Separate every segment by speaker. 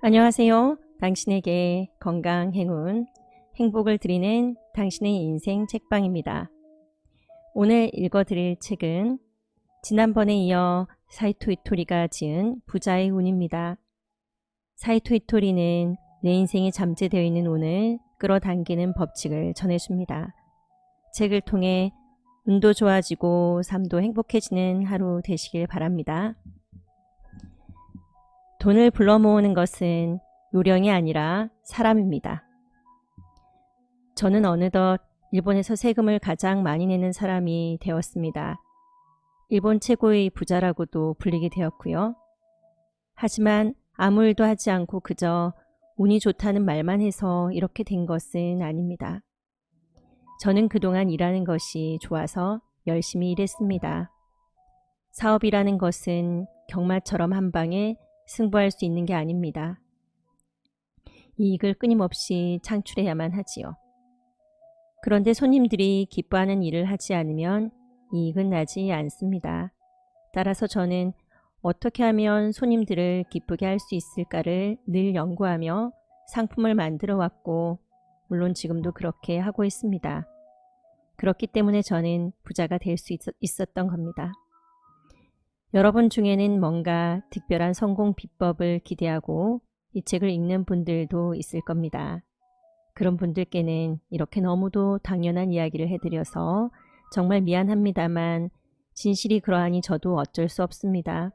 Speaker 1: 안녕하세요. 당신에게 건강, 행운, 행복을 드리는 당신의 인생 책방입니다. 오늘 읽어드릴 책은 지난번에 이어 사이토 이토리가 지은 부자의 운입니다. 사이토 이토리는 내 인생에 잠재되어 있는 운을 끌어당기는 법칙을 전해줍니다. 책을 통해 운도 좋아지고 삶도 행복해지는 하루 되시길 바랍니다. 돈을 불러 모으는 것은 요령이 아니라 사람입니다. 저는 어느덧 일본에서 세금을 가장 많이 내는 사람이 되었습니다. 일본 최고의 부자라고도 불리게 되었고요. 하지만 아무 일도 하지 않고 그저 운이 좋다는 말만 해서 이렇게 된 것은 아닙니다. 저는 그동안 일하는 것이 좋아서 열심히 일했습니다. 사업이라는 것은 경마처럼 한 방에 승부할 수 있는 게 아닙니다. 이익을 끊임없이 창출해야만 하지요. 그런데 손님들이 기뻐하는 일을 하지 않으면 이익은 나지 않습니다. 따라서 저는 어떻게 하면 손님들을 기쁘게 할 수 있을까를 늘 연구하며 상품을 만들어 왔고, 물론 지금도 그렇게 하고 있습니다. 그렇기 때문에 저는 부자가 될 수 있었던 겁니다. 여러분 중에는 뭔가 특별한 성공 비법을 기대하고 이 책을 읽는 분들도 있을 겁니다. 그런 분들께는 이렇게 너무도 당연한 이야기를 해드려서 정말 미안합니다만 진실이 그러하니 저도 어쩔 수 없습니다.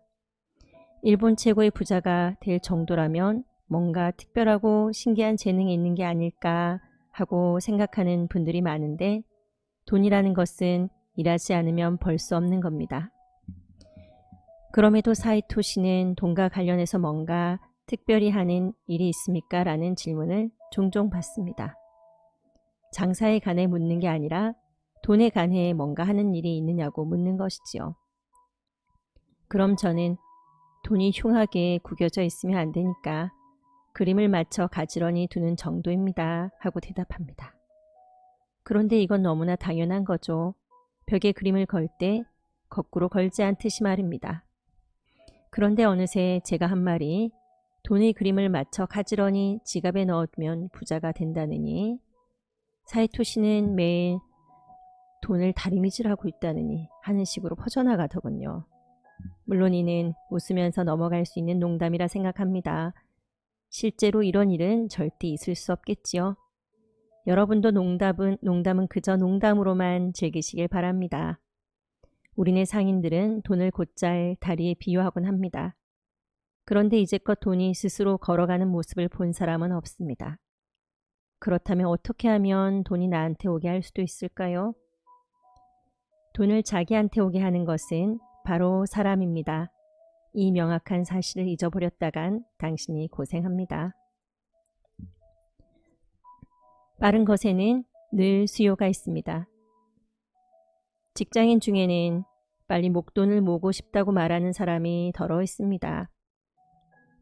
Speaker 1: 일본 최고의 부자가 될 정도라면 뭔가 특별하고 신기한 재능이 있는 게 아닐까 하고 생각하는 분들이 많은데, 돈이라는 것은 일하지 않으면 벌 수 없는 겁니다. 그럼에도 사이토 씨는 돈과 관련해서 뭔가 특별히 하는 일이 있습니까? 라는 질문을 종종 받습니다. 장사에 관해 묻는 게 아니라 돈에 관해 뭔가 하는 일이 있느냐고 묻는 것이지요. 그럼 저는 돈이 흉하게 구겨져 있으면 안 되니까 그림을 맞춰 가지런히 두는 정도입니다 하고 대답합니다. 그런데 이건 너무나 당연한 거죠. 벽에 그림을 걸 때 거꾸로 걸지 않듯이 말입니다. 그런데 어느새 제가 한 말이 돈의 그림을 맞춰 가지런히 지갑에 넣으면 부자가 된다느니, 사이토 씨는 매일 돈을 다리미질하고 있다느니 하는 식으로 퍼져나가더군요. 물론 이는 웃으면서 넘어갈 수 있는 농담이라 생각합니다. 실제로 이런 일은 절대 있을 수 없겠지요. 여러분도 농담은 그저 농담으로만 즐기시길 바랍니다. 우리네 상인들은 돈을 곧잘 다리에 비유하곤 합니다. 그런데 이제껏 돈이 스스로 걸어가는 모습을 본 사람은 없습니다. 그렇다면 어떻게 하면 돈이 나한테 오게 할 수도 있을까요? 돈을 자기한테 오게 하는 것은 바로 사람입니다. 이 명확한 사실을 잊어버렸다간 당신이 고생합니다. 빠른 것에는 늘 수요가 있습니다. 직장인 중에는 빨리 목돈을 모으고 싶다고 말하는 사람이 더러 있습니다.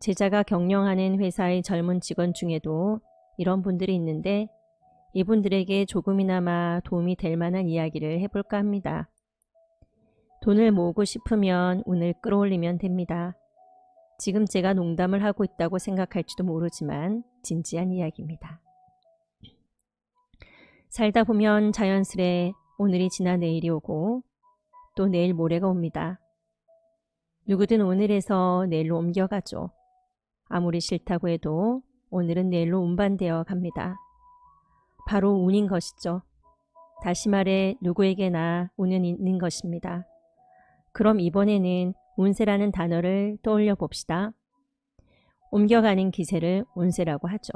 Speaker 1: 제자가 경영하는 회사의 젊은 직원 중에도 이런 분들이 있는데, 이분들에게 조금이나마 도움이 될 만한 이야기를 해볼까 합니다. 돈을 모으고 싶으면 운을 끌어올리면 됩니다. 지금 제가 농담을 하고 있다고 생각할지도 모르지만 진지한 이야기입니다. 살다 보면 자연스레 오늘이 지나 내일이 오고 또 내일 모레가 옵니다. 누구든 오늘에서 내일로 옮겨가죠. 아무리 싫다고 해도 오늘은 내일로 운반되어 갑니다. 바로 운인 것이죠. 다시 말해 누구에게나 운은 있는 것입니다. 그럼 이번에는 운세라는 단어를 떠올려 봅시다. 옮겨가는 기세를 운세라고 하죠.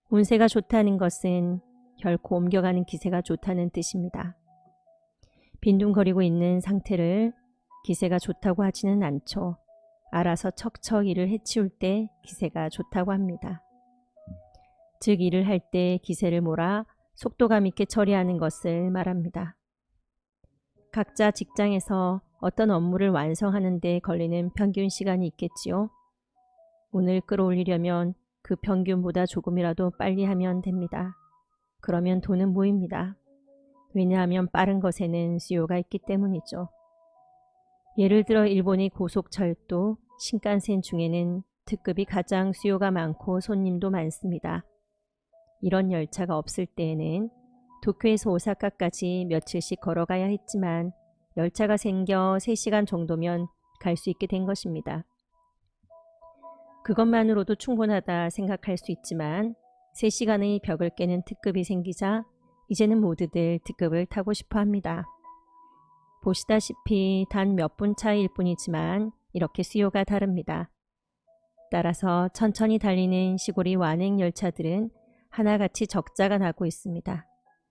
Speaker 1: 운세가 좋다는 것은 결코 옮겨가는 기세가 좋다는 뜻입니다. 빈둥거리고 있는 상태를 기세가 좋다고 하지는 않죠. 알아서 척척 일을 해치울 때 기세가 좋다고 합니다. 즉 일을 할 때 기세를 몰아 속도감 있게 처리하는 것을 말합니다. 각자 직장에서 어떤 업무를 완성하는 데 걸리는 평균 시간이 있겠지요. 운을 끌어올리려면 그 평균보다 조금이라도 빨리 하면 됩니다. 그러면 돈은 모입니다. 왜냐하면 빠른 것에는 수요가 있기 때문이죠. 예를 들어 일본의 고속철도, 신칸센 중에는 특급이 가장 수요가 많고 손님도 많습니다. 이런 열차가 없을 때에는 도쿄에서 오사카까지 며칠씩 걸어가야 했지만 열차가 생겨 3시간 정도면 갈 수 있게 된 것입니다. 그것만으로도 충분하다 생각할 수 있지만 3시간의 벽을 깨는 특급이 생기자 이제는 모두들 특급을 타고 싶어 합니다. 보시다시피 단 몇 분 차이일 뿐이지만 이렇게 수요가 다릅니다. 따라서 천천히 달리는 시골의 완행 열차들은 하나같이 적자가 나고 있습니다.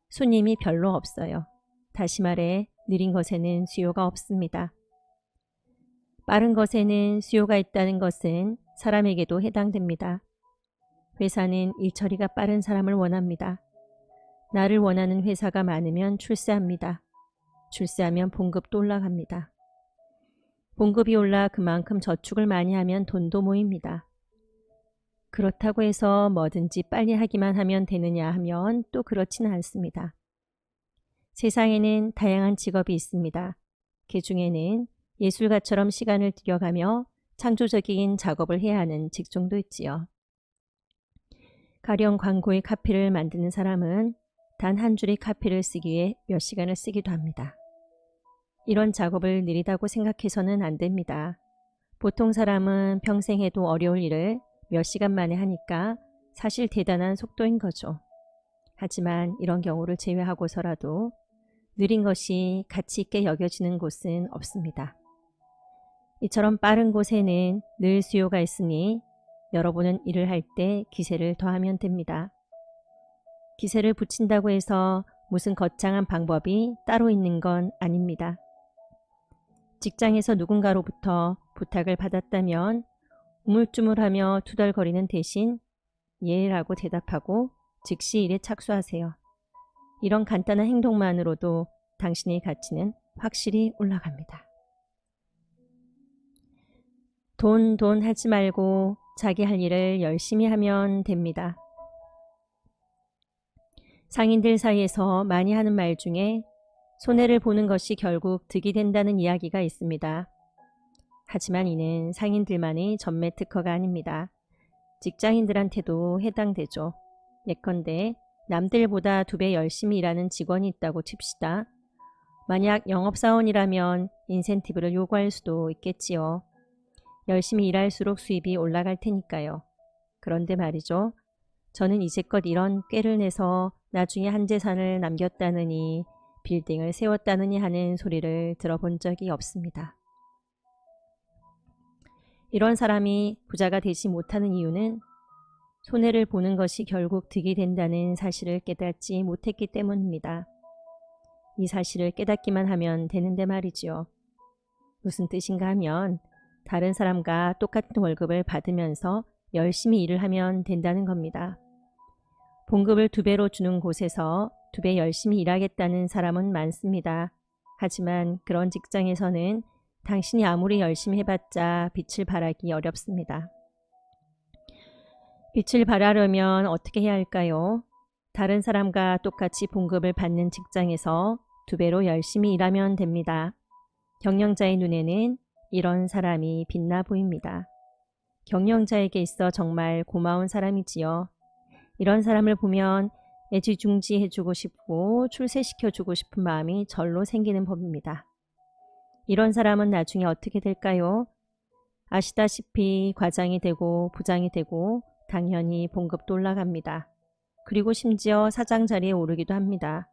Speaker 1: 손님이 별로 없어요. 다시 말해 느린 것에는 수요가 없습니다. 빠른 것에는 수요가 있다는 것은 사람에게도 해당됩니다. 회사는 일 처리가 빠른 사람을 원합니다. 나를 원하는 회사가 많으면 출세합니다. 출세하면 봉급도 올라갑니다. 봉급이 올라 그만큼 저축을 많이 하면 돈도 모입니다. 그렇다고 해서 뭐든지 빨리 하기만 하면 되느냐 하면 또 그렇지는 않습니다. 세상에는 다양한 직업이 있습니다. 그 중에는 예술가처럼 시간을 들여가며 창조적인 작업을 해야 하는 직종도 있지요. 가령 광고의 카피를 만드는 사람은 단 한 줄의 카피를 쓰기 위해 몇 시간을 쓰기도 합니다. 이런 작업을 느리다고 생각해서는 안 됩니다. 보통 사람은 평생 해도 어려울 일을 몇 시간 만에 하니까 사실 대단한 속도인 거죠. 하지만 이런 경우를 제외하고서라도 느린 것이 가치 있게 여겨지는 곳은 없습니다. 이처럼 빠른 곳에는 늘 수요가 있으니 여러분은 일을 할 때 기세를 더하면 됩니다. 기세를 붙인다고 해서 무슨 거창한 방법이 따로 있는 건 아닙니다. 직장에서 누군가로부터 부탁을 받았다면 우물쭈물하며 투덜거리는 대신 예라고 대답하고 즉시 일에 착수하세요. 이런 간단한 행동만으로도 당신의 가치는 확실히 올라갑니다. 돈 하지 말고 자기 할 일을 열심히 하면 됩니다. 상인들 사이에서 많이 하는 말 중에 손해를 보는 것이 결국 득이 된다는 이야기가 있습니다. 하지만 이는 상인들만의 전매 특허가 아닙니다. 직장인들한테도 해당되죠. 예컨대 남들보다 2배 열심히 일하는 직원이 있다고 칩시다. 만약 영업사원이라면 인센티브를 요구할 수도 있겠지요. 열심히 일할수록 수입이 올라갈 테니까요. 그런데 말이죠. 저는 이제껏 이런 꾀를 내서 나중에 한 재산을 남겼다느니 빌딩을 세웠다느니 하는 소리를 들어본 적이 없습니다. 이런 사람이 부자가 되지 못하는 이유는 손해를 보는 것이 결국 득이 된다는 사실을 깨닫지 못했기 때문입니다. 이 사실을 깨닫기만 하면 되는데 말이지요. 무슨 뜻인가 하면 다른 사람과 똑같은 월급을 받으면서 열심히 일을 하면 된다는 겁니다. 봉급을 2배로 주는 곳에서 2배 열심히 일하겠다는 사람은 많습니다. 하지만 그런 직장에서는 당신이 아무리 열심히 해봤자 빛을 발하기 어렵습니다. 빛을 발하려면 어떻게 해야 할까요? 다른 사람과 똑같이 봉급을 받는 직장에서 2배로 열심히 일하면 됩니다. 경영자의 눈에는 이런 사람이 빛나 보입니다. 경영자에게 있어 정말 고마운 사람이지요. 이런 사람을 보면 애지중지해주고 싶고 출세시켜주고 싶은 마음이 절로 생기는 법입니다. 이런 사람은 나중에 어떻게 될까요? 아시다시피 과장이 되고 부장이 되고 당연히 봉급도 올라갑니다. 그리고 심지어 사장 자리에 오르기도 합니다.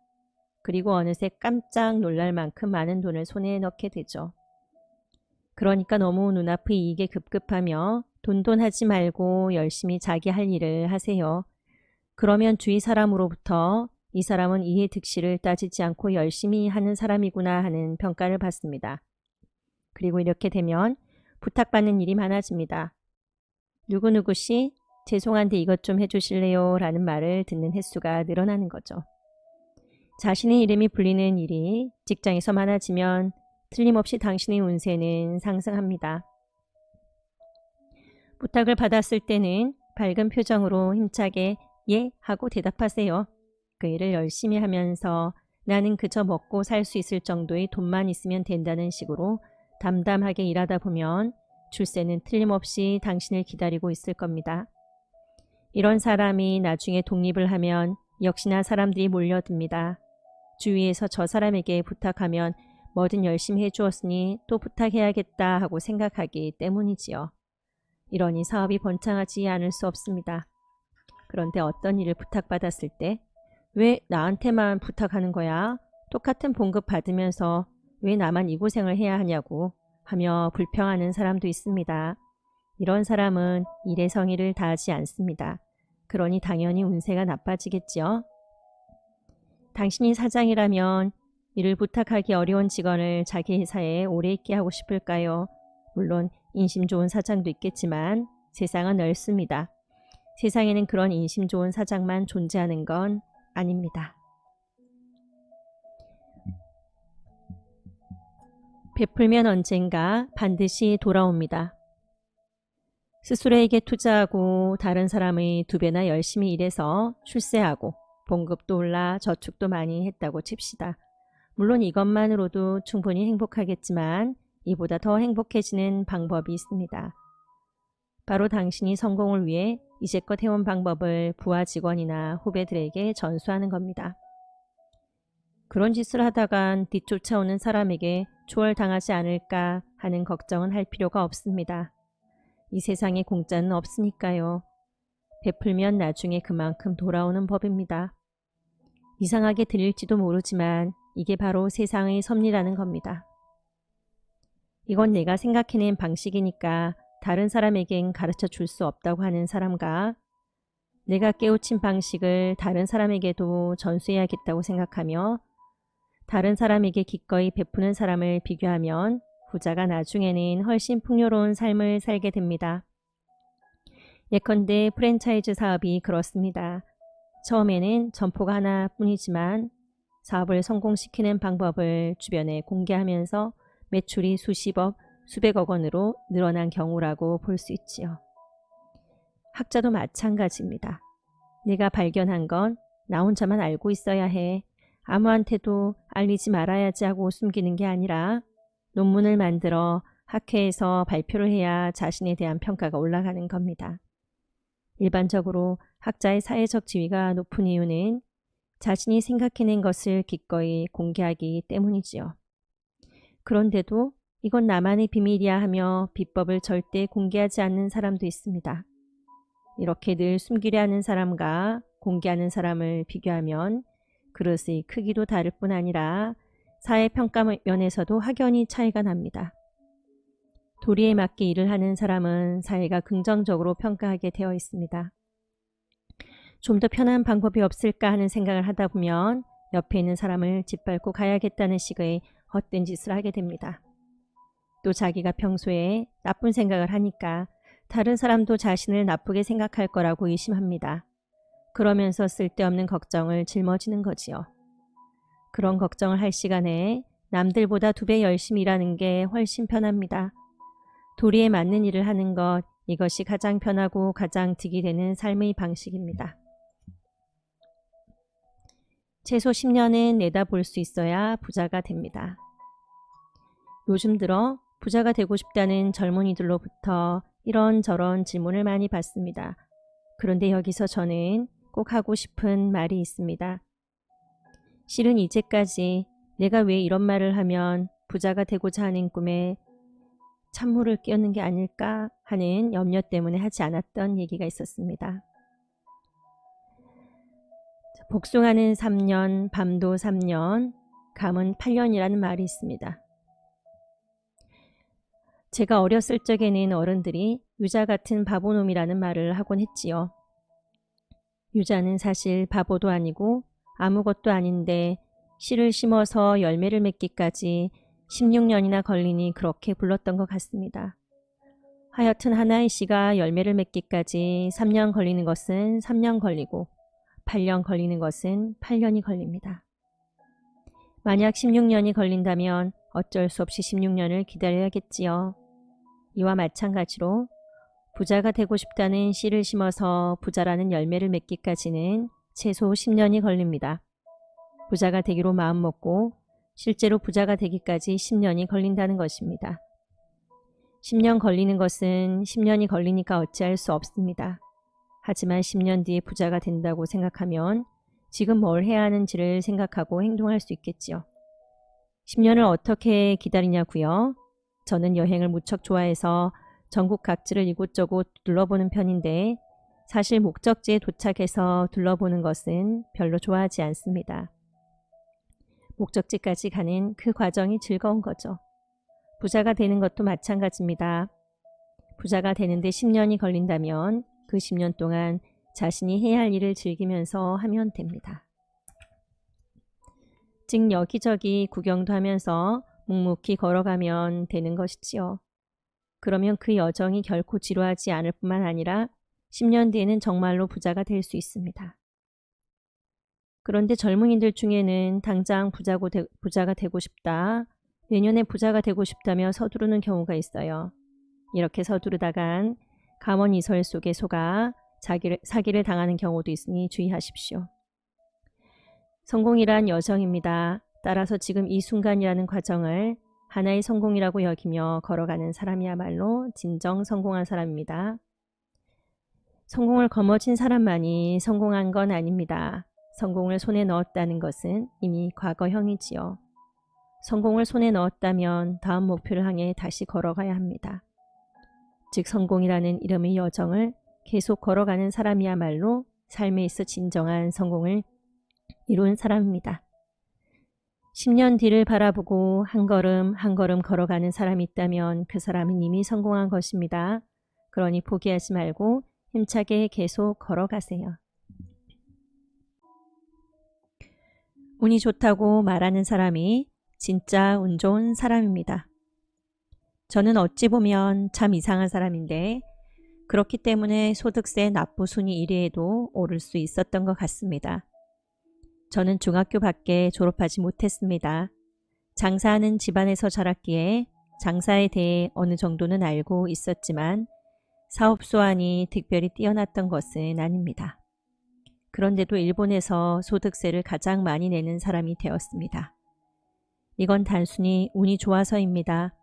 Speaker 1: 그리고 어느새 깜짝 놀랄 만큼 많은 돈을 손에 넣게 되죠. 그러니까 너무 눈앞의 이익에 급급하며 돈하지 말고 열심히 자기 할 일을 하세요. 그러면 주위 사람으로부터 이 사람은 이해 득실을 따지지 않고 열심히 하는 사람이구나 하는 평가를 받습니다. 그리고 이렇게 되면 부탁받는 일이 많아집니다. 누구누구씨 죄송한데 이것 좀 해주실래요? 라는 말을 듣는 횟수가 늘어나는 거죠. 자신의 이름이 불리는 일이 직장에서 많아지면 틀림없이 당신의 운세는 상승합니다. 부탁을 받았을 때는 밝은 표정으로 힘차게 예 하고 대답하세요. 그 일을 열심히 하면서 나는 그저 먹고 살 수 있을 정도의 돈만 있으면 된다는 식으로 담담하게 일하다 보면 출세는 틀림없이 당신을 기다리고 있을 겁니다. 이런 사람이 나중에 독립을 하면 역시나 사람들이 몰려듭니다. 주위에서 저 사람에게 부탁하면 뭐든 열심히 해주었으니 또 부탁해야겠다 하고 생각하기 때문이지요. 이러니 사업이 번창하지 않을 수 없습니다. 그런데 어떤 일을 부탁받았을 때 왜 나한테만 부탁하는 거야? 똑같은 봉급 받으면서 왜 나만 이 고생을 해야 하냐고 하며 불평하는 사람도 있습니다. 이런 사람은 일의 성의를 다하지 않습니다. 그러니 당연히 운세가 나빠지겠지요. 당신이 사장이라면 일을 부탁하기 어려운 직원을 자기 회사에 오래 있게 하고 싶을까요? 물론 인심 좋은 사장도 있겠지만 세상은 넓습니다. 세상에는 그런 인심 좋은 사장만 존재하는 건 아닙니다. 베풀면 언젠가 반드시 돌아옵니다. 스스로에게 투자하고 다른 사람의 2배나 열심히 일해서 출세하고 봉급도 올라 저축도 많이 했다고 칩시다. 물론 이것만으로도 충분히 행복하겠지만 이보다 더 행복해지는 방법이 있습니다. 바로 당신이 성공을 위해 이제껏 해온 방법을 부하 직원이나 후배들에게 전수하는 겁니다. 그런 짓을 하다간 뒤쫓아오는 사람에게 초월당하지 않을까 하는 걱정은 할 필요가 없습니다. 이 세상에 공짜는 없으니까요. 베풀면 나중에 그만큼 돌아오는 법입니다. 이상하게 들릴지도 모르지만 이게 바로 세상의 섭리라는 겁니다. 이건 내가 생각해낸 방식이니까 다른 사람에겐 가르쳐 줄 수 없다고 하는 사람과 내가 깨우친 방식을 다른 사람에게도 전수해야겠다고 생각하며 다른 사람에게 기꺼이 베푸는 사람을 비교하면 후자가 나중에는 훨씬 풍요로운 삶을 살게 됩니다. 예컨대 프랜차이즈 사업이 그렇습니다. 처음에는 점포가 하나뿐이지만 사업을 성공시키는 방법을 주변에 공개하면서 매출이 수십억, 수백억 원으로 늘어난 경우라고 볼 수 있지요. 학자도 마찬가지입니다. 내가 발견한 건 나 혼자만 알고 있어야 해. 아무한테도 알리지 말아야지 하고 숨기는 게 아니라 논문을 만들어 학회에서 발표를 해야 자신에 대한 평가가 올라가는 겁니다. 일반적으로 학자의 사회적 지위가 높은 이유는 자신이 생각해낸 것을 기꺼이 공개하기 때문이지요. 그런데도 이건 나만의 비밀이야 하며 비법을 절대 공개하지 않는 사람도 있습니다. 이렇게 늘 숨기려 하는 사람과 공개하는 사람을 비교하면 그릇의 크기도 다를 뿐 아니라 사회평가 면에서도 확연히 차이가 납니다. 도리에 맞게 일을 하는 사람은 사회가 긍정적으로 평가하게 되어 있습니다. 좀 더 편한 방법이 없을까 하는 생각을 하다 보면 옆에 있는 사람을 짓밟고 가야겠다는 식의 헛된 짓을 하게 됩니다. 또 자기가 평소에 나쁜 생각을 하니까 다른 사람도 자신을 나쁘게 생각할 거라고 의심합니다. 그러면서 쓸데없는 걱정을 짊어지는 거지요. 그런 걱정을 할 시간에 남들보다 2배 열심히 일하는 게 훨씬 편합니다. 도리에 맞는 일을 하는 것, 이것이 가장 편하고 가장 득이 되는 삶의 방식입니다. 최소 10년은 내다볼 수 있어야 부자가 됩니다. 요즘 들어 부자가 되고 싶다는 젊은이들로부터 이런저런 질문을 많이 받습니다. 그런데 여기서 저는 꼭 하고 싶은 말이 있습니다. 실은 이제까지 내가 왜 이런 말을 하면 부자가 되고자 하는 꿈에 찬물을 끼얹는 게 아닐까 하는 염려 때문에 하지 않았던 얘기가 있었습니다. 복숭아는 3년, 밤도 3년, 감은 8년이라는 말이 있습니다. 제가 어렸을 적에는 어른들이 유자 같은 바보놈이라는 말을 하곤 했지요. 유자는 사실 바보도 아니고 아무것도 아닌데 씨를 심어서 열매를 맺기까지 16년이나 걸리니 그렇게 불렀던 것 같습니다. 하여튼 하나의 씨가 열매를 맺기까지 3년 걸리는 것은 3년 걸리고 8년 걸리는 것은 8년이 걸립니다. 만약 16년이 걸린다면 어쩔 수 없이 16년을 기다려야겠지요. 이와 마찬가지로 부자가 되고 싶다는 씨를 심어서 부자라는 열매를 맺기까지는 최소 10년이 걸립니다. 부자가 되기로 마음먹고 실제로 부자가 되기까지 10년이 걸린다는 것입니다. 10년 걸리는 것은 10년이 걸리니까 어찌할 수 없습니다. 하지만 10년 뒤에 부자가 된다고 생각하면 지금 뭘 해야 하는지를 생각하고 행동할 수 있겠지요. 10년을 어떻게 기다리냐고요? 저는 여행을 무척 좋아해서 전국 각지를 이곳저곳 둘러보는 편인데 사실 목적지에 도착해서 둘러보는 것은 별로 좋아하지 않습니다. 목적지까지 가는 그 과정이 즐거운 거죠. 부자가 되는 것도 마찬가지입니다. 부자가 되는데 10년이 걸린다면 그 10년 동안 자신이 해야 할 일을 즐기면서 하면 됩니다. 즉 여기저기 구경도 하면서 묵묵히 걸어가면 되는 것이지요. 그러면 그 여정이 결코 지루하지 않을 뿐만 아니라 10년 뒤에는 정말로 부자가 될 수 있습니다. 그런데 젊은이들 중에는 당장 부자가 되고 싶다, 내년에 부자가 되고 싶다며 서두르는 경우가 있어요. 이렇게 서두르다간 감언이설 속에 속아 사기를 당하는 경우도 있으니 주의하십시오. 성공이란 여정입니다. 따라서 지금 이 순간이라는 과정을 하나의 성공이라고 여기며 걸어가는 사람이야말로 진정 성공한 사람입니다. 성공을 거머쥔 사람만이 성공한 건 아닙니다. 성공을 손에 넣었다는 것은 이미 과거형이지요. 성공을 손에 넣었다면 다음 목표를 향해 다시 걸어가야 합니다. 즉 성공이라는 이름의 여정을 계속 걸어가는 사람이야말로 삶에 있어 진정한 성공을 이룬 사람입니다. 10년 뒤를 바라보고 한 걸음 한 걸음 걸어가는 사람이 있다면 그 사람은 이미 성공한 것입니다. 그러니 포기하지 말고 힘차게 계속 걸어가세요. 운이 좋다고 말하는 사람이 진짜 운 좋은 사람입니다. 저는 어찌 보면 참 이상한 사람인데 그렇기 때문에 소득세 납부 순위 1위에도 오를 수 있었던 것 같습니다. 저는 중학교밖에 졸업하지 못했습니다. 장사하는 집안에서 자랐기에 장사에 대해 어느 정도는 알고 있었지만 사업 수완이 특별히 뛰어났던 것은 아닙니다. 그런데도 일본에서 소득세를 가장 많이 내는 사람이 되었습니다. 이건 단순히 운이 좋아서입니다.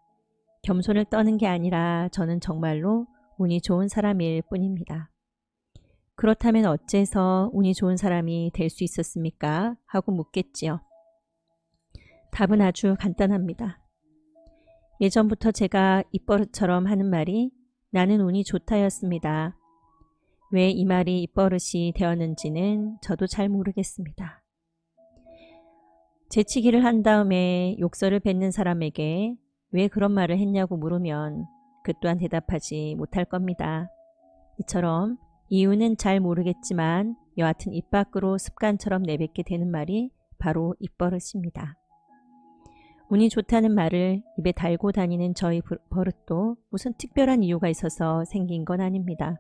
Speaker 1: 겸손을 떠는 게 아니라 저는 정말로 운이 좋은 사람일 뿐입니다. 그렇다면 어째서 운이 좋은 사람이 될 수 있었습니까? 하고 묻겠지요. 답은 아주 간단합니다. 예전부터 제가 입버릇처럼 하는 말이 나는 운이 좋다였습니다. 왜 이 말이 입버릇이 되었는지는 저도 잘 모르겠습니다. 재치기를 한 다음에 욕설을 뱉는 사람에게 왜 그런 말을 했냐고 물으면 그 또한 대답하지 못할 겁니다. 이처럼 이유는 잘 모르겠지만 여하튼 입 밖으로 습관처럼 내뱉게 되는 말이 바로 입버릇입니다. 운이 좋다는 말을 입에 달고 다니는 저희 버릇도 무슨 특별한 이유가 있어서 생긴 건 아닙니다.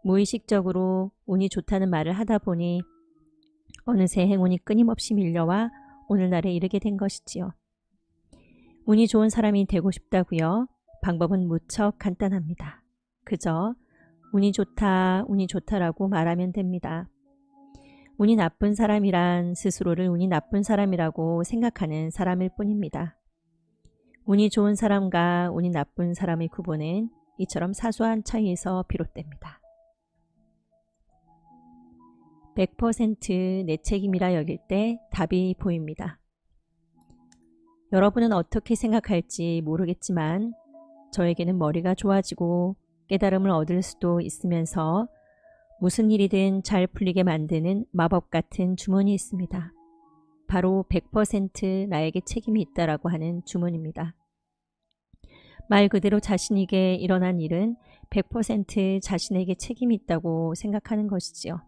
Speaker 1: 무의식적으로 운이 좋다는 말을 하다 보니 어느새 행운이 끊임없이 밀려와 오늘날에 이르게 된 것이지요. 운이 좋은 사람이 되고 싶다고요? 방법은 무척 간단합니다. 그저 운이 좋다, 운이 좋다라고 말하면 됩니다. 운이 나쁜 사람이란 스스로를 운이 나쁜 사람이라고 생각하는 사람일 뿐입니다. 운이 좋은 사람과 운이 나쁜 사람의 구분은 이처럼 사소한 차이에서 비롯됩니다. 100% 내 책임이라 여길 때 답이 보입니다. 여러분은 어떻게 생각할지 모르겠지만 저에게는 머리가 좋아지고 깨달음을 얻을 수도 있으면서 무슨 일이든 잘 풀리게 만드는 마법 같은 주문이 있습니다. 바로 100% 나에게 책임이 있다라고 하는 주문입니다. 말 그대로 자신에게 일어난 일은 100% 자신에게 책임이 있다고 생각하는 것이지요.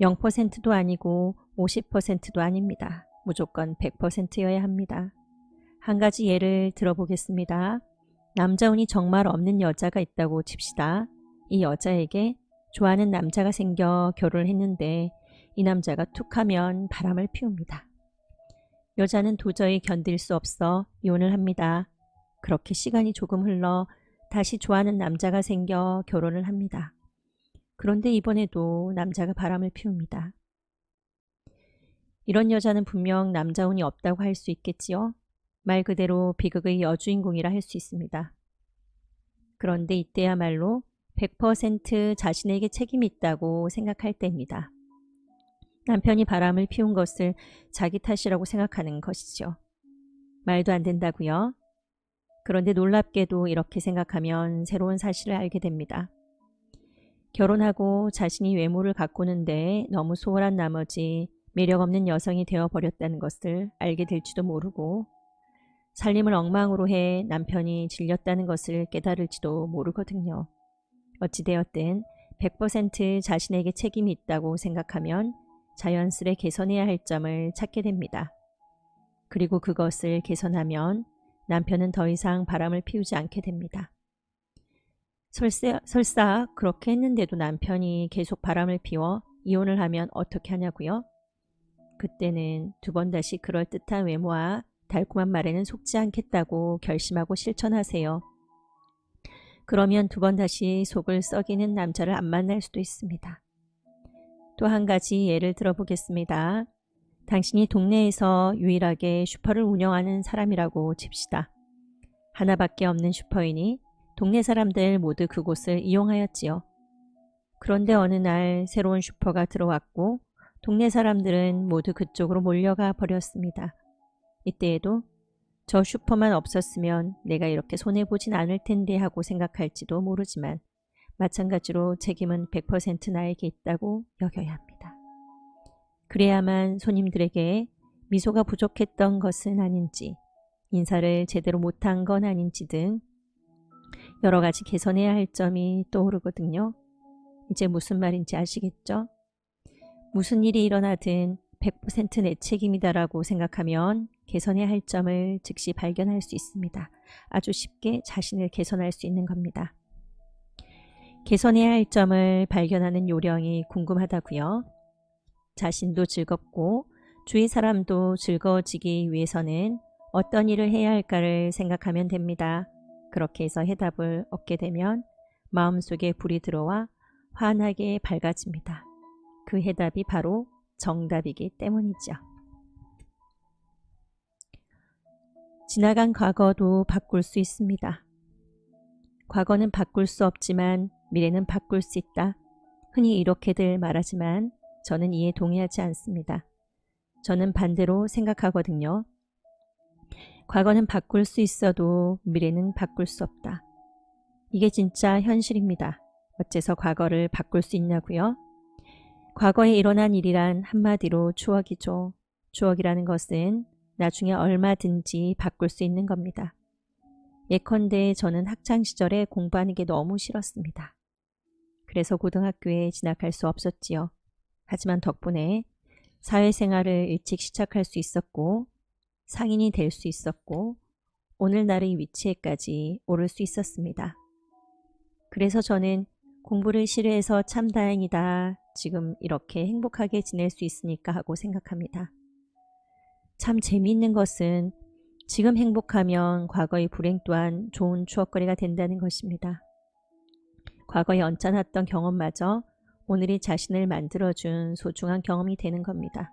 Speaker 1: 0%도 아니고 50%도 아닙니다. 무조건 100%여야 합니다. 한 가지 예를 들어보겠습니다. 남자운이 정말 없는 여자가 있다고 칩시다. 이 여자에게 좋아하는 남자가 생겨 결혼을 했는데 이 남자가 툭 하면 바람을 피웁니다. 여자는 도저히 견딜 수 없어 이혼을 합니다. 그렇게 시간이 조금 흘러 다시 좋아하는 남자가 생겨 결혼을 합니다. 그런데 이번에도 남자가 바람을 피웁니다. 이런 여자는 분명 남자운이 없다고 할 수 있겠지요. 말 그대로 비극의 여주인공이라 할 수 있습니다. 그런데 이때야말로 100% 자신에게 책임이 있다고 생각할 때입니다. 남편이 바람을 피운 것을 자기 탓이라고 생각하는 것이죠. 말도 안 된다고요? 그런데 놀랍게도 이렇게 생각하면 새로운 사실을 알게 됩니다. 결혼하고 자신이 외모를 가꾸는데 너무 소홀한 나머지 매력 없는 여성이 되어버렸다는 것을 알게 될지도 모르고 살림을 엉망으로 해 남편이 질렸다는 것을 깨달을지도 모르거든요. 어찌되었든 100% 자신에게 책임이 있다고 생각하면 자연스레 개선해야 할 점을 찾게 됩니다. 그리고 그것을 개선하면 남편은 더 이상 바람을 피우지 않게 됩니다. 설사 그렇게 했는데도 남편이 계속 바람을 피워 이혼을 하면 어떻게 하냐고요? 그때는 두 번 다시 그럴듯한 외모와 달콤한 말에는 속지 않겠다고 결심하고 실천하세요. 그러면 두 번 다시 속을 썩이는 남자를 안 만날 수도 있습니다. 또 한 가지 예를 들어보겠습니다. 당신이 동네에서 유일하게 슈퍼를 운영하는 사람이라고 칩시다. 하나밖에 없는 슈퍼이니 동네 사람들 모두 그곳을 이용하였지요. 그런데 어느 날 새로운 슈퍼가 들어왔고 동네 사람들은 모두 그쪽으로 몰려가 버렸습니다. 이때에도 저 슈퍼만 없었으면 내가 이렇게 손해보진 않을 텐데 하고 생각할지도 모르지만 마찬가지로 책임은 100% 나에게 있다고 여겨야 합니다. 그래야만 손님들에게 미소가 부족했던 것은 아닌지, 인사를 제대로 못한 건 아닌지 등 여러 가지 개선해야 할 점이 떠오르거든요. 이제 무슨 말인지 아시겠죠? 무슨 일이 일어나든 100% 내 책임이다라고 생각하면 개선해야 할 점을 즉시 발견할 수 있습니다. 아주 쉽게 자신을 개선할 수 있는 겁니다. 개선해야 할 점을 발견하는 요령이 궁금하다고요? 자신도 즐겁고 주위 사람도 즐거워지기 위해서는 어떤 일을 해야 할까를 생각하면 됩니다. 그렇게 해서 해답을 얻게 되면 마음속에 불이 들어와 환하게 밝아집니다. 그 해답이 바로 정답이기 때문이죠. 지나간 과거도 바꿀 수 있습니다. 과거는 바꿀 수 없지만 미래는 바꿀 수 있다. 흔히 이렇게들 말하지만 저는 이에 동의하지 않습니다. 저는 반대로 생각하거든요. 과거는 바꿀 수 있어도 미래는 바꿀 수 없다. 이게 진짜 현실입니다. 어째서 과거를 바꿀 수 있냐고요? 과거에 일어난 일이란 한마디로 추억이죠. 추억이라는 것은 나중에 얼마든지 바꿀 수 있는 겁니다. 예컨대 저는 학창시절에 공부하는 게 너무 싫었습니다. 그래서 고등학교에 진학할 수 없었지요. 하지만 덕분에 사회생활을 일찍 시작할 수 있었고 상인이 될 수 있었고 오늘날의 위치에까지 오를 수 있었습니다. 그래서 저는 공부를 싫어해서 참 다행이다. 지금 이렇게 행복하게 지낼 수 있으니까 하고 생각합니다. 참 재미있는 것은 지금 행복하면 과거의 불행 또한 좋은 추억거리가 된다는 것입니다. 과거에 언짢았던 경험마저 오늘의 자신을 만들어준 소중한 경험이 되는 겁니다.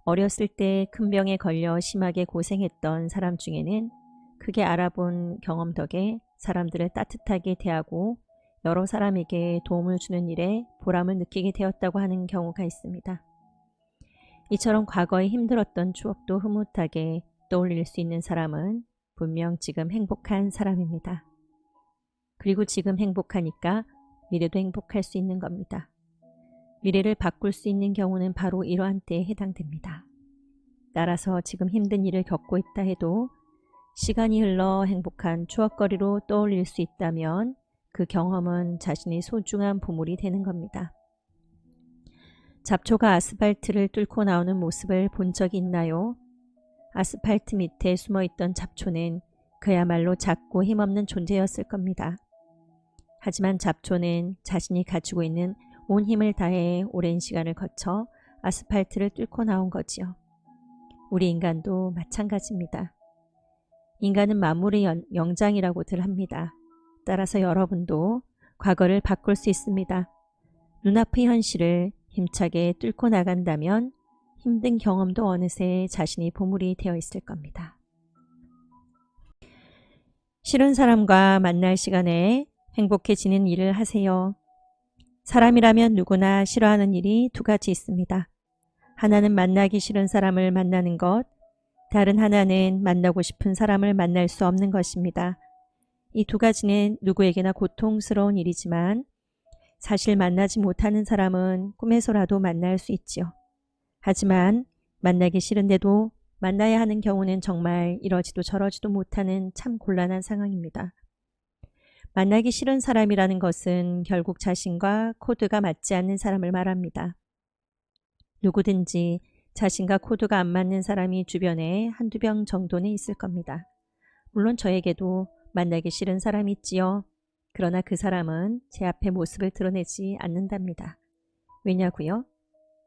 Speaker 1: 어렸을 때 큰 병에 걸려 심하게 고생했던 사람 중에는 크게 알아본 경험 덕에 사람들을 따뜻하게 대하고 여러 사람에게 도움을 주는 일에 보람을 느끼게 되었다고 하는 경우가 있습니다. 이처럼 과거에 힘들었던 추억도 흐뭇하게 떠올릴 수 있는 사람은 분명 지금 행복한 사람입니다. 그리고 지금 행복하니까 미래도 행복할 수 있는 겁니다. 미래를 바꿀 수 있는 경우는 바로 이러한 때에 해당됩니다. 따라서 지금 힘든 일을 겪고 있다 해도 시간이 흘러 행복한 추억거리로 떠올릴 수 있다면 그 경험은 자신의 소중한 보물이 되는 겁니다. 잡초가 아스팔트를 뚫고 나오는 모습을 본 적이 있나요? 아스팔트 밑에 숨어있던 잡초는 그야말로 작고 힘없는 존재였을 겁니다. 하지만 잡초는 자신이 가지고 있는 온 힘을 다해 오랜 시간을 거쳐 아스팔트를 뚫고 나온 거지요. 우리 인간도 마찬가지입니다. 인간은 만물의 영장이라고들 합니다. 따라서 여러분도 과거를 바꿀 수 있습니다. 눈앞의 현실을 힘차게 뚫고 나간다면 힘든 경험도 어느새 자신의 보물이 되어 있을 겁니다. 싫은 사람과 만날 시간에 행복해지는 일을 하세요. 사람이라면 누구나 싫어하는 일이 두 가지 있습니다. 하나는 만나기 싫은 사람을 만나는 것, 다른 하나는 만나고 싶은 사람을 만날 수 없는 것입니다. 이 두 가지는 누구에게나 고통스러운 일이지만 사실 만나지 못하는 사람은 꿈에서라도 만날 수 있지요. 하지만 만나기 싫은데도 만나야 하는 경우는 정말 이러지도 저러지도 못하는 참 곤란한 상황입니다. 만나기 싫은 사람이라는 것은 결국 자신과 코드가 맞지 않는 사람을 말합니다. 누구든지 자신과 코드가 안 맞는 사람이 주변에 한두 명 정도는 있을 겁니다. 물론 저에게도 만나기 싫은 사람이 있지요. 그러나 그 사람은 제 앞에 모습을 드러내지 않는답니다. 왜냐고요?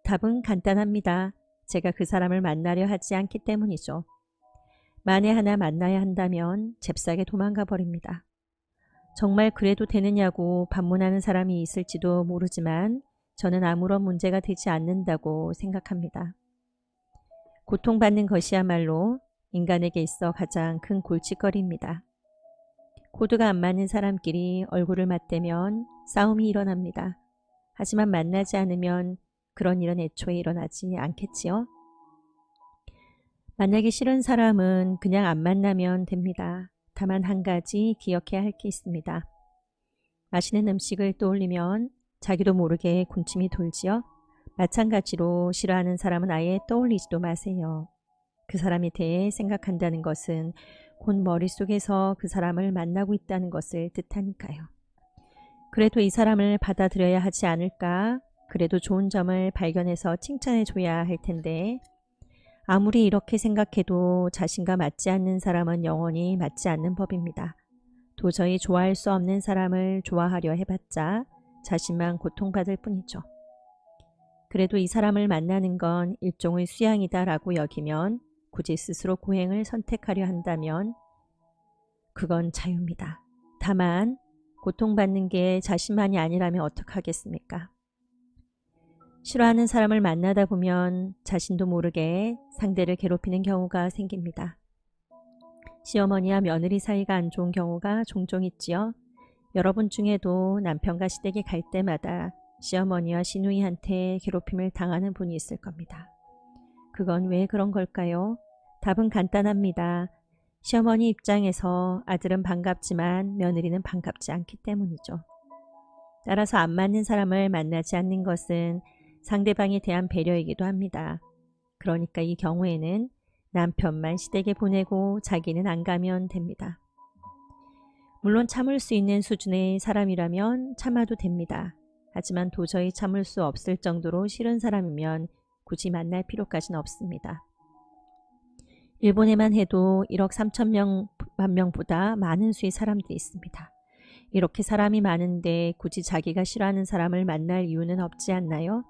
Speaker 1: 답은 간단합니다. 제가 그 사람을 만나려 하지 않기 때문이죠. 만에 하나 만나야 한다면 잽싸게 도망가 버립니다. 정말 그래도 되느냐고 반문하는 사람이 있을지도 모르지만 저는 아무런 문제가 되지 않는다고 생각합니다. 고통받는 것이야말로 인간에게 있어 가장 큰 골칫거리입니다. 코드가 안 맞는 사람끼리 얼굴을 맞대면 싸움이 일어납니다. 하지만 만나지 않으면 그런 일은 애초에 일어나지 않겠지요? 만나기 싫은 사람은 그냥 안 만나면 됩니다. 다만 한 가지 기억해야 할 게 있습니다. 맛있는 음식을 떠올리면 자기도 모르게 군침이 돌지요? 마찬가지로 싫어하는 사람은 아예 떠올리지도 마세요. 그 사람에 대해 생각한다는 것은 곧 머릿속에서 그 사람을 만나고 있다는 것을 뜻하니까요. 그래도 이 사람을 받아들여야 하지 않을까? 그래도 좋은 점을 발견해서 칭찬해 줘야 할 텐데 아무리 이렇게 생각해도 자신과 맞지 않는 사람은 영원히 맞지 않는 법입니다. 도저히 좋아할 수 없는 사람을 좋아하려 해봤자 자신만 고통받을 뿐이죠. 그래도 이 사람을 만나는 건 일종의 수양이다라고 여기면 굳이 스스로 고행을 선택하려 한다면 그건 자유입니다. 다만 고통받는 게 자신만이 아니라면 어떡하겠습니까? 싫어하는 사람을 만나다 보면 자신도 모르게 상대를 괴롭히는 경우가 생깁니다. 시어머니와 며느리 사이가 안 좋은 경우가 종종 있지요. 여러분 중에도 남편과 시댁에 갈 때마다 시어머니와 시누이한테 괴롭힘을 당하는 분이 있을 겁니다. 그건 왜 그런 걸까요? 답은 간단합니다. 시어머니 입장에서 아들은 반갑지만 며느리는 반갑지 않기 때문이죠. 따라서 안 맞는 사람을 만나지 않는 것은 상대방에 대한 배려이기도 합니다. 그러니까 이 경우에는 남편만 시댁에 보내고 자기는 안 가면 됩니다. 물론 참을 수 있는 수준의 사람이라면 참아도 됩니다. 하지만 도저히 참을 수 없을 정도로 싫은 사람이면 굳이 만날 필요까지는 없습니다. 일본에만 해도 1억 3천만 명보다 많은 수의 사람들이 있습니다. 이렇게 사람이 많은데 굳이 자기가 싫어하는 사람을 만날 이유는 없지 않나요?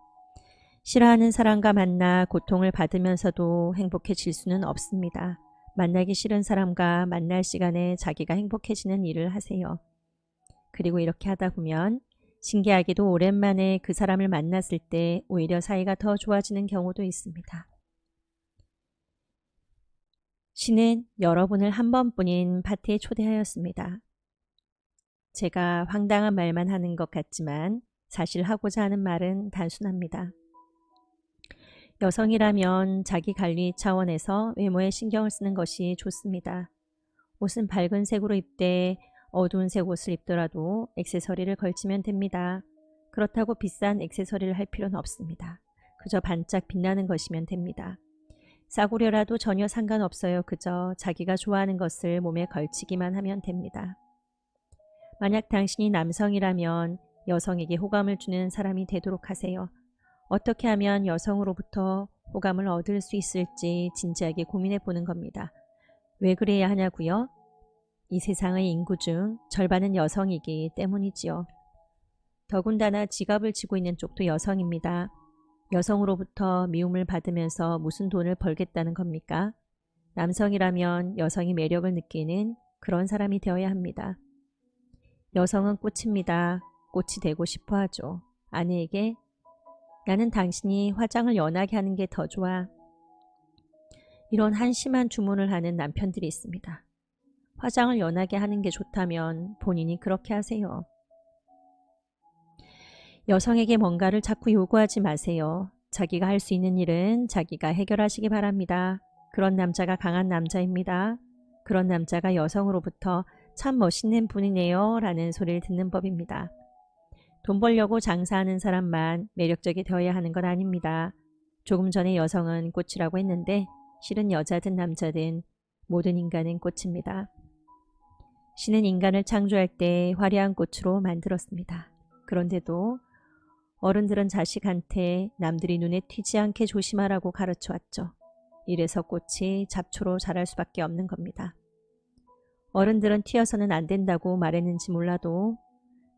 Speaker 1: 싫어하는 사람과 만나 고통을 받으면서도 행복해질 수는 없습니다. 만나기 싫은 사람과 만날 시간에 자기가 행복해지는 일을 하세요. 그리고 이렇게 하다 보면 신기하게도 오랜만에 그 사람을 만났을 때 오히려 사이가 더 좋아지는 경우도 있습니다. 신은 여러분을 한 번뿐인 파티에 초대하였습니다. 제가 황당한 말만 하는 것 같지만 사실 하고자 하는 말은 단순합니다. 여성이라면 자기 관리 차원에서 외모에 신경을 쓰는 것이 좋습니다. 옷은 밝은 색으로 입되 어두운 색 옷을 입더라도 액세서리를 걸치면 됩니다. 그렇다고 비싼 액세서리를 할 필요는 없습니다. 그저 반짝 빛나는 것이면 됩니다. 싸구려라도 전혀 상관없어요. 그저 자기가 좋아하는 것을 몸에 걸치기만 하면 됩니다. 만약 당신이 남성이라면 여성에게 호감을 주는 사람이 되도록 하세요. 어떻게 하면 여성으로부터 호감을 얻을 수 있을지 진지하게 고민해 보는 겁니다. 왜 그래야 하냐고요? 이 세상의 인구 중 절반은 여성이기 때문이지요. 더군다나 지갑을 쥐고 있는 쪽도 여성입니다. 여성으로부터 미움을 받으면서 무슨 돈을 벌겠다는 겁니까? 남성이라면 여성이 매력을 느끼는 그런 사람이 되어야 합니다. 여성은 꽃입니다. 꽃이 되고 싶어 하죠. 아내에게 나는 당신이 화장을 연하게 하는 게 더 좋아. 이런 한심한 주문을 하는 남편들이 있습니다. 화장을 연하게 하는 게 좋다면 본인이 그렇게 하세요. 여성에게 뭔가를 자꾸 요구하지 마세요. 자기가 할 수 있는 일은 자기가 해결하시기 바랍니다. 그런 남자가 강한 남자입니다. 그런 남자가 여성으로부터 참 멋있는 분이네요 라는 소리를 듣는 법입니다. 돈 벌려고 장사하는 사람만 매력적이 되어야 하는 건 아닙니다. 조금 전에 여성은 꽃이라고 했는데 실은 여자든 남자든 모든 인간은 꽃입니다. 신은 인간을 창조할 때 화려한 꽃으로 만들었습니다. 그런데도 어른들은 자식한테 남들이 눈에 튀지 않게 조심하라고 가르쳐 왔죠. 이래서 꽃이 잡초로 자랄 수밖에 없는 겁니다. 어른들은 튀어서는 안 된다고 말했는지 몰라도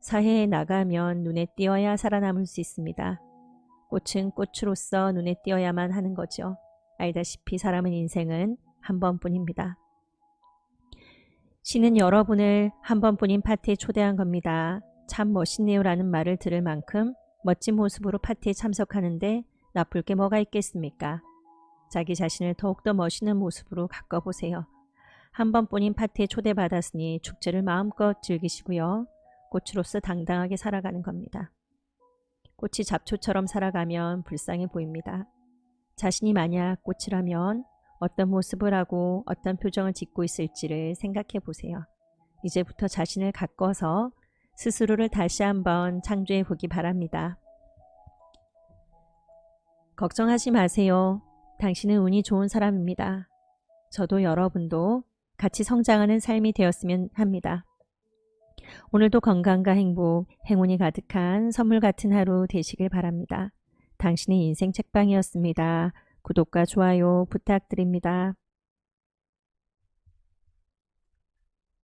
Speaker 1: 사회에 나가면 눈에 띄어야 살아남을 수 있습니다. 꽃은 꽃으로서 눈에 띄어야만 하는 거죠. 알다시피 사람의 인생은 한 번뿐입니다. 신은 여러분을 한 번뿐인 파티에 초대한 겁니다. 참 멋있네요 라는 말을 들을 만큼 멋진 모습으로 파티에 참석하는데 나쁠 게 뭐가 있겠습니까? 자기 자신을 더욱더 멋있는 모습으로 가꿔보세요. 한 번뿐인 파티에 초대받았으니 축제를 마음껏 즐기시고요. 꽃으로서 당당하게 살아가는 겁니다. 꽃이 잡초처럼 살아가면 불쌍해 보입니다. 자신이 만약 꽃이라면 어떤 모습을 하고 어떤 표정을 짓고 있을지를 생각해 보세요. 이제부터 자신을 가꿔서 스스로를 다시 한번 창조해 보기 바랍니다. 걱정하지 마세요. 당신은 운이 좋은 사람입니다. 저도 여러분도 같이 성장하는 삶이 되었으면 합니다. 오늘도 건강과 행복, 행운이 가득한 선물 같은 하루 되시길 바랍니다. 당신의 인생 책방이었습니다. 구독과 좋아요 부탁드립니다.